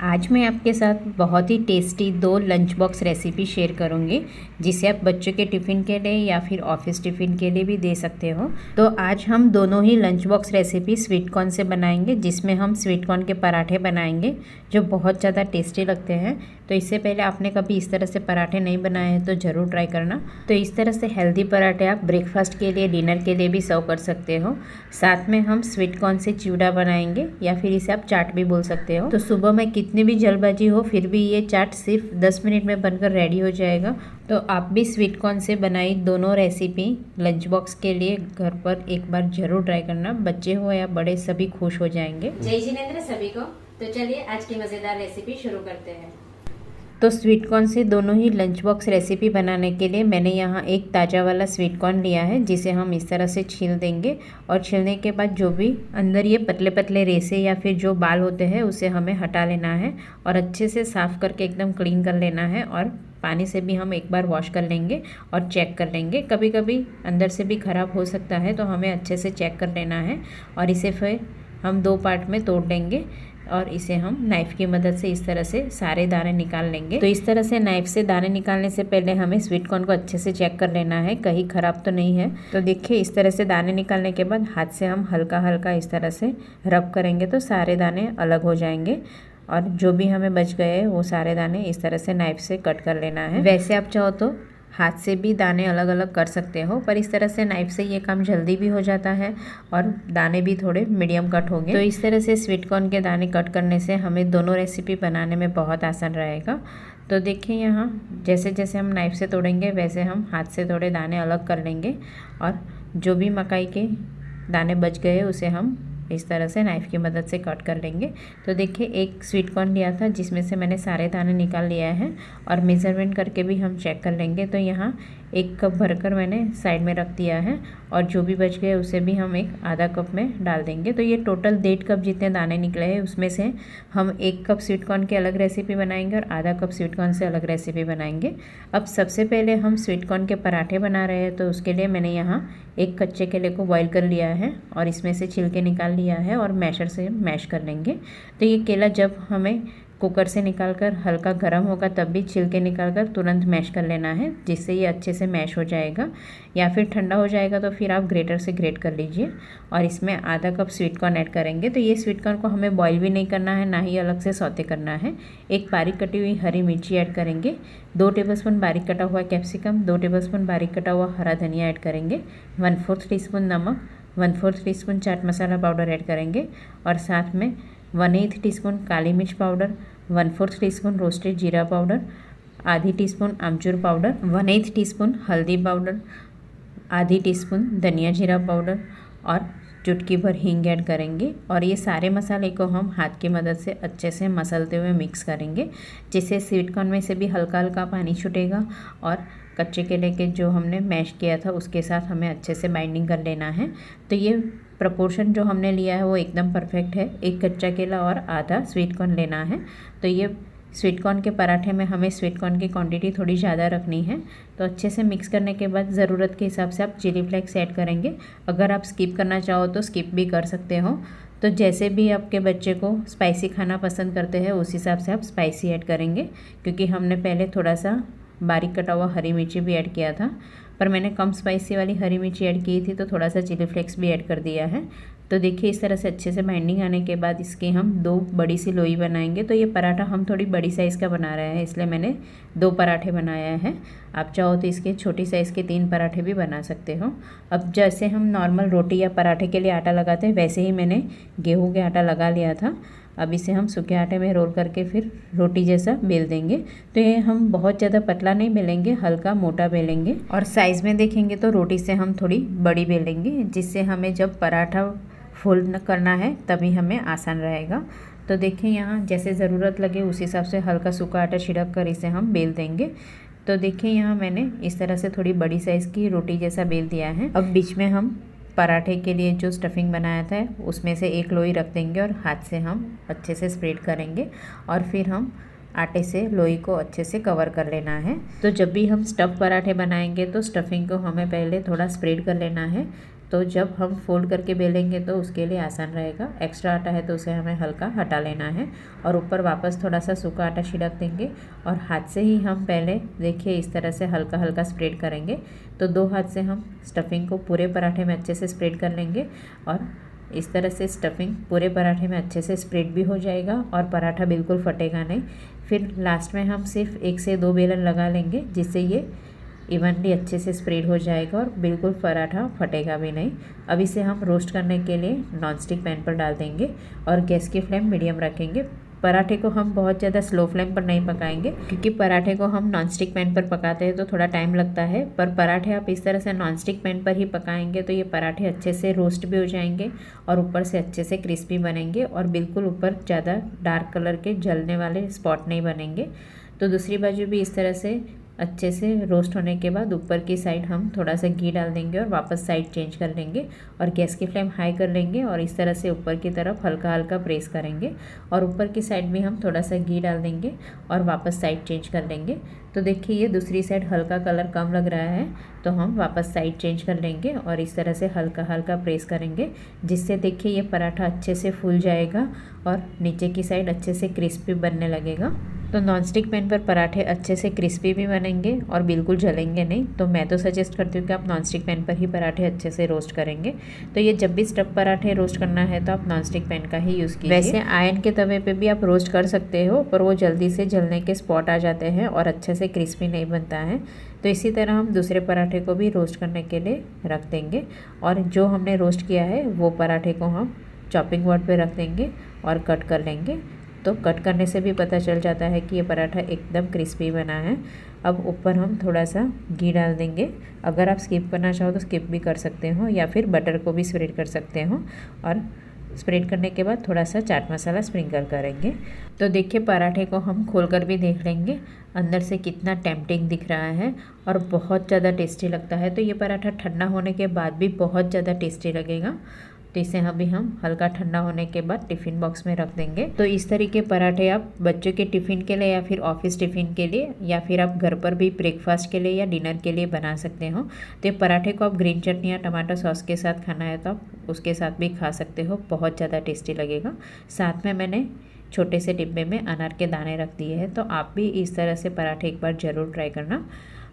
आज मैं आपके साथ बहुत ही tasty 2 lunch box recipe share करूंगी, जिसे आप बच्चों के टिफ़िन के लिए या फिर ऑफिस टिफ़िन के लिए भी दे सकते हो। तो आज हम दोनों ही lunch box recipe sweet corn से बनाएंगे, जिसमें हम स्वीट कॉर्न के पराठे बनाएंगे जो बहुत ज़्यादा टेस्टी लगते हैं। तो इससे पहले आपने कभी इस तरह से पराठे नहीं बनाए हैं तो ज़रूर ट्राई करना। तो इस तरह से हेल्दी पराठे आप ब्रेकफास्ट के लिए, डिनर के लिए भी सर्व कर सकते हो। साथ में हम स्वीट कॉर्न से चिवड़ा बनाएंगे या फिर इसे आप चाट भी बोल सकते हो। तो सुबह में कितनी भी जल्दबाजी हो फिर भी ये चाट सिर्फ 10 मिनट में बनकर रेडी हो जाएगा। तो आप भी स्वीट कॉर्न से बनाई दोनों रेसिपी लंच बॉक्स के लिए घर पर एक बार जरूर ट्राई करना। बच्चे हो या बड़े सभी खुश हो जाएंगे। जय जिनेंद्र सभी को। तो चलिए आज की मज़ेदार रेसिपी शुरू करते हैं। तो स्वीट कॉर्न से दोनों ही लंच बॉक्स रेसिपी बनाने के लिए मैंने यहाँ एक ताज़ा वाला स्वीट कॉर्न लिया है, जिसे हम इस तरह से छील देंगे। और छीलने के बाद जो भी अंदर ये पतले पतले रेसे या फिर जो बाल होते हैं उसे हमें हटा लेना है और अच्छे से साफ़ करके एकदम क्लीन कर लेना है। और पानी से भी हम एक बार वॉश कर लेंगे और चेक कर लेंगे। कभी कभी अंदर से भी ख़राब हो सकता है, तो हमें अच्छे से चेक कर लेना है। और इसे फिर हम 2 पार्ट में तोड़ देंगे और इसे हम नाइफ़ की मदद से इस तरह से सारे दाने निकाल लेंगे। तो इस तरह से नाइफ़ से दाने निकालने से पहले हमें स्वीट कॉर्न को अच्छे से चेक कर लेना है, कहीं ख़राब तो नहीं है। तो देखिए, इस तरह से दाने निकालने के बाद हाथ से हम हल्का हल्का इस तरह से रब करेंगे तो सारे दाने अलग हो जाएंगे। और जो भी हमें बच गए वो सारे दाने इस तरह से नाइफ़ से कट कर लेना है। वैसे आप चाहो तो हाथ से भी दाने अलग अलग कर सकते हो, पर इस तरह से नाइफ़ से ये काम जल्दी भी हो जाता है और दाने भी थोड़े मीडियम कट होंगे। तो इस तरह से स्वीट कॉर्न के दाने कट करने से हमें दोनों रेसिपी बनाने में बहुत आसान रहेगा। तो देखिए, यहाँ जैसे जैसे हम नाइफ़ से तोड़ेंगे वैसे हम हाथ से थोड़े दाने अलग कर लेंगे। और जो भी मकाई के दाने बच गए उसे हम इस तरह से नाइफ़ की मदद से कट कर लेंगे। तो देखिए, एक स्वीट कॉर्न लिया था जिसमें से मैंने सारे दाने निकाल लिया है और मेज़रमेंट करके भी हम चेक कर लेंगे। तो यहाँ 1 कप भरकर मैंने साइड में रख दिया है और जो भी बच गए उसे भी हम एक आधा कप में डाल देंगे। तो ये टोटल 1.5 कप जितने दाने निकले हैं उसमें से हम 1 कप स्वीट कॉर्न की अलग रेसिपी बनाएंगे और आधा कप स्वीट कॉर्न से अलग रेसिपी बनाएंगे। अब सबसे पहले हम स्वीट कॉर्न के पराठे बना रहे हैं, तो उसके लिए मैंने यहाँ एक कच्चे केले को बॉईल कर लिया है और इसमें से छिलके निकाल लिया है और मैशर से मैश कर लेंगे। तो ये केला जब हमें कुकर से निकालकर हल्का गर्म होगा तब भी छिलके निकालकर तुरंत मैश कर लेना है, जिससे ये अच्छे से मैश हो जाएगा। या फिर ठंडा हो जाएगा तो फिर आप ग्रेटर से ग्रेट कर लीजिए। और इसमें आधा कप स्वीट कॉर्न ऐड करेंगे। तो ये स्वीट कॉर्न को हमें बॉईल भी नहीं करना है, ना ही अलग से सौते करना है। एक बारीक कटी हुई हरी मिर्ची ऐड करेंगे, 2 टेबलस्पून बारीक कटा हुआ कैप्सिकम, 2 टेबलस्पून बारीक कटा हुआ हरा धनिया ऐड करेंगे, 1/4 टीस्पून नमक, 1/4 teaspoon chaat masala powder add करेंगे और साथ में 1/8 टीस्पून काली मिर्च पाउडर, 1/4 टीस्पून रोस्टेड जीरा पाउडर, आधी टीस्पून आमचूर पाउडर, 1/8 टीस्पून हल्दी पाउडर, आधी टीस्पून धनिया जीरा पाउडर और चुटकी भर हींग ऐड करेंगे। और ये सारे मसाले को हम हाथ की मदद से अच्छे से मसलते हुए मिक्स करेंगे, जिससे स्वीट कॉर्न में से भी हल्का हल्का पानी छूटेगा और कच्चे केले के जो हमने मैश किया था उसके साथ हमें अच्छे से बाइंडिंग कर लेना है। तो ये प्रोपोर्शन जो हमने लिया है वो एकदम परफेक्ट है, 1 कच्चा केला और आधा स्वीट कॉर्न लेना है। तो ये स्वीट कॉर्न के पराठे में हमें स्वीट कॉर्न की क्वांटिटी थोड़ी ज़्यादा रखनी है। तो अच्छे से मिक्स करने के बाद ज़रूरत के हिसाब से आप चिली फ्लेक्स ऐड करेंगे। अगर आप स्किप करना चाहो तो स्किप भी कर सकते हो। तो जैसे भी आपके बच्चे को स्पाइसी खाना पसंद करते हैं उस हिसाब से आप स्पाइसी ऐड करेंगे, क्योंकि हमने पहले थोड़ा सा बारीक कटा हुआ हरी मिर्ची भी ऐड किया था, पर मैंने कम स्पाइसी वाली हरी मिर्ची ऐड की थी तो थोड़ा सा चिली फ्लेक्स भी ऐड कर दिया है। तो देखिए, इस तरह से अच्छे से बाइंडिंग आने के बाद इसकी हम 2 बड़ी सी लोई बनाएंगे। तो ये पराठा हम थोड़ी बड़ी साइज़ का बना रहे हैं, इसलिए मैंने 2 पराठे बनाया है। आप चाहो तो इसके छोटी साइज़ के 3 पराठे भी बना सकते हो। अब जैसे हम नॉर्मल रोटी या पराठे के लिए आटा लगाते हैं वैसे ही मैंने गेहूँ के आटा लगा लिया था। अब इसे हम सूखे आटे में रोल करके फिर रोटी जैसा बेल देंगे। तो ये हम बहुत ज़्यादा पतला नहीं बेलेंगे, हल्का मोटा बेलेंगे। और साइज़ में देखेंगे तो रोटी से हम थोड़ी बड़ी बेलेंगे, जिससे हमें जब पराठा फोल्ड करना है तभी हमें आसान रहेगा। तो देखिए, यहाँ जैसे ज़रूरत लगे उस हिसाब से हल्का सूखा आटा छिड़क कर इसे हम बेल देंगे। तो देखिए, यहाँ मैंने इस तरह से थोड़ी बड़ी साइज़ की रोटी जैसा बेल दिया है। अब बीच में हम पराठे के लिए जो स्टफिंग बनाया था उसमें से एक लोई रख देंगे और हाथ से हम अच्छे से स्प्रेड करेंगे और फिर हम आटे से लोई को अच्छे से कवर कर लेना है। तो जब भी हम स्टफ़ पराठे बनाएंगे तो स्टफिंग को हमें पहले थोड़ा स्प्रेड कर लेना है, तो जब हम फोल्ड करके बेलेंगे तो उसके लिए आसान रहेगा। एक्स्ट्रा आटा है तो उसे हमें हल्का हटा लेना है और ऊपर वापस थोड़ा सा सूखा आटा छिड़क देंगे और हाथ से ही हम पहले देखिए इस तरह से हल्का हल्का स्प्रेड करेंगे। तो 2 हाथ से हम स्टफिंग को पूरे पराठे में अच्छे से स्प्रेड कर लेंगे और इस तरह से स्टफिंग पूरे पराठे में अच्छे से स्प्रेड भी हो जाएगा और पराठा बिल्कुल फटेगा नहीं। फिर लास्ट में हम सिर्फ 1 से 2 बेलन लगा लेंगे जिससे ये इवनली अच्छे से स्प्रेड हो जाएगा और बिल्कुल पराठा फटेगा भी नहीं। अब इसे हम रोस्ट करने के लिए नॉनस्टिक पैन पर डाल देंगे और गैस की फ्लेम मीडियम रखेंगे। पराठे को हम बहुत ज़्यादा स्लो फ्लेम पर नहीं पकाएंगे क्योंकि पराठे को हम नॉनस्टिक पैन पर पकाते हैं तो थोड़ा टाइम लगता है। पर पराठे आप इस तरह से नॉनस्टिक पैन पर ही पकाएंगे तो ये पराठे अच्छे से रोस्ट भी हो जाएंगे और ऊपर से अच्छे से क्रिस्पी बनेंगे और बिल्कुल ऊपर ज़्यादा डार्क कलर के जलने वाले स्पॉट नहीं बनेंगे। तो दूसरी बाजू भी इस तरह से अच्छे से रोस्ट होने के बाद ऊपर की साइड हम थोड़ा सा घी डाल देंगे और वापस साइड चेंज कर लेंगे और गैस की फ्लेम हाई कर लेंगे और इस तरह से ऊपर की तरफ हल्का हल्का प्रेस करेंगे और ऊपर की साइड भी हम थोड़ा सा घी डाल देंगे और वापस साइड चेंज कर लेंगे। तो देखिए ये दूसरी साइड हल्का कलर कम लग रहा है तो हम वापस साइड चेंज कर लेंगे और इस तरह से हल्का हल्का प्रेस करेंगे जिससे देखिए ये पराठा अच्छे से फूल जाएगा और नीचे की साइड अच्छे से क्रिस्पी बनने लगेगा। तो नॉनस्टिक पैन पर पराठे अच्छे से क्रिस्पी भी बनेंगे और बिल्कुल जलेंगे नहीं। तो मैं तो सजेस्ट करती हूँ कि आप नॉनस्टिक पैन पर ही पराठे अच्छे से रोस्ट करेंगे। तो ये जब भी स्टफ पराठे रोस्ट करना है तो आप नॉनस्टिक पैन का ही यूज़ कीजिए। वैसे आयरन के तवे पे भी आप रोस्ट कर सकते हो पर वो जल्दी से जलने के स्पॉट आ जाते हैं और अच्छे से क्रिस्पी नहीं बनता है। तो इसी तरह हम दूसरे पराठे को भी रोस्ट करने के लिए रख देंगे और जो हमने रोस्ट किया है वो पराठे को हम चॉपिंग बोर्ड पे रख देंगे और कट कर लेंगे। तो कट करने से भी पता चल जाता है कि ये पराठा एकदम क्रिस्पी बना है। अब ऊपर हम थोड़ा सा घी डाल देंगे। अगर आप स्किप करना चाहो तो स्किप भी कर सकते हो या फिर बटर को भी स्प्रेड कर सकते हो और स्प्रेड करने के बाद थोड़ा सा चाट मसाला स्प्रिंकल करेंगे। तो देखिए पराठे को हम खोलकर भी देख लेंगे अंदर से कितना टेम्पटिंग दिख रहा है और बहुत ज़्यादा टेस्टी लगता है। तो ये पराठा ठंडा होने के बाद भी बहुत ज़्यादा टेस्टी लगेगा। तो इसे अभी हम हल्का ठंडा होने के बाद टिफ़िन बॉक्स में रख देंगे। तो इस तरीके पराठे आप बच्चों के टिफ़िन के लिए या फिर ऑफिस टिफ़िन के लिए या फिर आप घर पर भी ब्रेकफास्ट के लिए या डिनर के लिए बना सकते हो। तो ये पराठे को आप ग्रीन चटनी या टमाटर सॉस के साथ खाना है तो आप उसके साथ भी खा सकते हो, बहुत ज़्यादा टेस्टी लगेगा। साथ में मैंने छोटे से डिब्बे में अनार के दाने रख दिए हैं। तो आप भी इस तरह से पराठे एक बार ज़रूर ट्राई करना।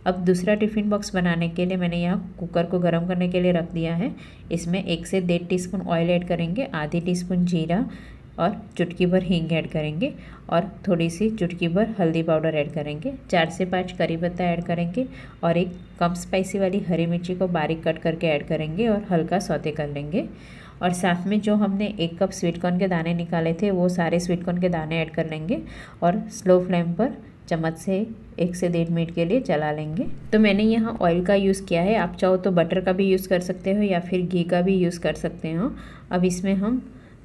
अब दूसरा टिफ़िन बॉक्स बनाने के लिए मैंने यहाँ कुकर को गर्म करने के लिए रख दिया है। इसमें 1 से 1.5 टीस्पून ऑयल ऐड करेंगे, आधी टीस्पून जीरा और चुटकी भर हींग ऐड करेंगे और थोड़ी सी चुटकी भर हल्दी पाउडर ऐड करेंगे। 4 से 5 करी पत्ता ऐड करेंगे और एक कम स्पाइसी वाली हरी मिर्ची को बारीक कट करके ऐड करेंगे और हल्का सौते कर लेंगे। और साथ में जो हमने 1 कप स्वीट कॉर्न के दाने निकाले थे वो सारे स्वीट कॉर्न के दाने ऐड कर लेंगे और स्लो फ्लेम पर चम्मच से 1 से 1.5 मिनट के लिए चला लेंगे। तो मैंने यहाँ ऑयल का यूज़ किया है, आप चाहो तो बटर का भी यूज़ कर सकते हो या फिर घी का भी यूज़ कर सकते हो। अब इसमें हम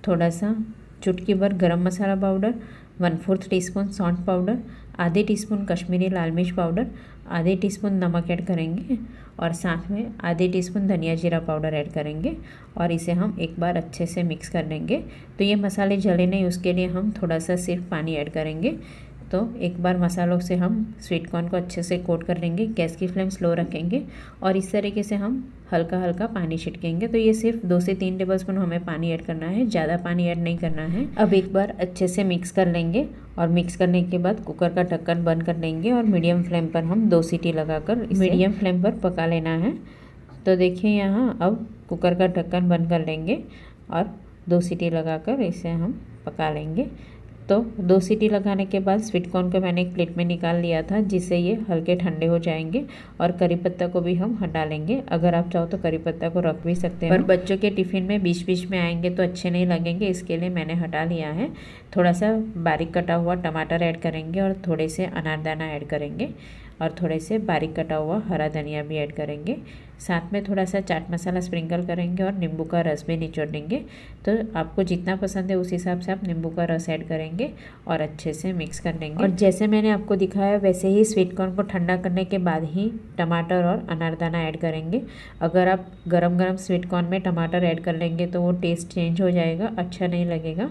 थोड़ा सा चुटकी भर गरम मसाला पाउडर, 1/4 टीस्पून सौंठ पाउडर, आधे टीस्पून कश्मीरी लाल मिर्च पाउडर, आधे टीस्पून नमक ऐड करेंगे और साथ में आधे टीस्पून धनिया जीरा पाउडर ऐड करेंगे और इसे हम एक बार अच्छे से मिक्स कर लेंगे। तो ये मसाले जले नहीं उसके लिए हम थोड़ा सा सिर्फ पानी ऐड करेंगे। तो एक बार मसालों से हम स्वीट कॉर्न को अच्छे से कोट कर लेंगे, गैस की फ्लेम स्लो रखेंगे और इस तरीके से हम हल्का हल्का पानी छिड़केंगे। तो ये सिर्फ 2 से 3 टेबलस्पून हमें पानी ऐड करना है, ज़्यादा पानी ऐड नहीं करना है। अब एक बार अच्छे से मिक्स कर लेंगे और मिक्स करने के बाद कुकर का ढक्कन बंद कर लेंगे और मीडियम फ्लेम पर हम 2 सीटी लगाकर मीडियम फ्लेम पर पका लेना है। तो देखिए यहाँ अब कुकर का ढक्कन बंद कर लेंगे और 2 सीटी लगाकर इसे हम पका लेंगे। तो 2 सीटी लगाने के बाद स्वीट कॉर्न को मैंने एक प्लेट में निकाल लिया था जिससे ये हल्के ठंडे हो जाएंगे और करी पत्ता को भी हम हटा लेंगे। अगर आप चाहो तो करी पत्ता को रख भी सकते हैं पर बच्चों के टिफ़िन में बीच बीच में आएंगे तो अच्छे नहीं लगेंगे, इसके लिए मैंने हटा लिया है। थोड़ा सा बारीक कटा हुआ टमाटर ऐड करेंगे और थोड़े से अनारदाना ऐड करेंगे और थोड़े से बारीक कटा हुआ हरा धनिया भी ऐड करेंगे। साथ में थोड़ा सा चाट मसाला स्प्रिंकल करेंगे और नींबू का रस भी निचोड़ देंगे। तो आपको जितना पसंद है उस हिसाब से आप नींबू का रस ऐड करेंगे और अच्छे से मिक्स कर लेंगे। और जैसे मैंने आपको दिखाया वैसे ही स्वीट कॉर्न को ठंडा करने के बाद ही टमाटर और अनारदाना ऐड करेंगे। अगर आप गरम गरम स्वीट कॉर्न में टमाटर ऐड कर लेंगे तो वो टेस्ट चेंज हो जाएगा, अच्छा नहीं लगेगा।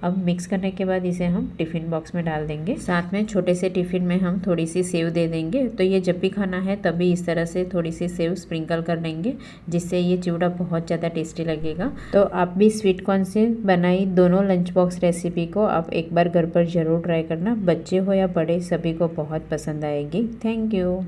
अब मिक्स करने के बाद इसे हम टिफ़िन बॉक्स में डाल देंगे। साथ में छोटे से टिफ़िन में हम थोड़ी सी सेव दे देंगे। तो ये जब भी खाना है तभी इस तरह से थोड़ी सी सेव स्प्रिंकल कर लेंगे, जिससे ये चिवड़ा बहुत ज़्यादा टेस्टी लगेगा। तो आप भी स्वीट कॉर्न से बनाई दोनों लंच बॉक्स रेसिपी को आप एक बार घर पर ज़रूर ट्राई करना। बच्चे हो या बड़े सभी को बहुत पसंद आएगी। Thank you.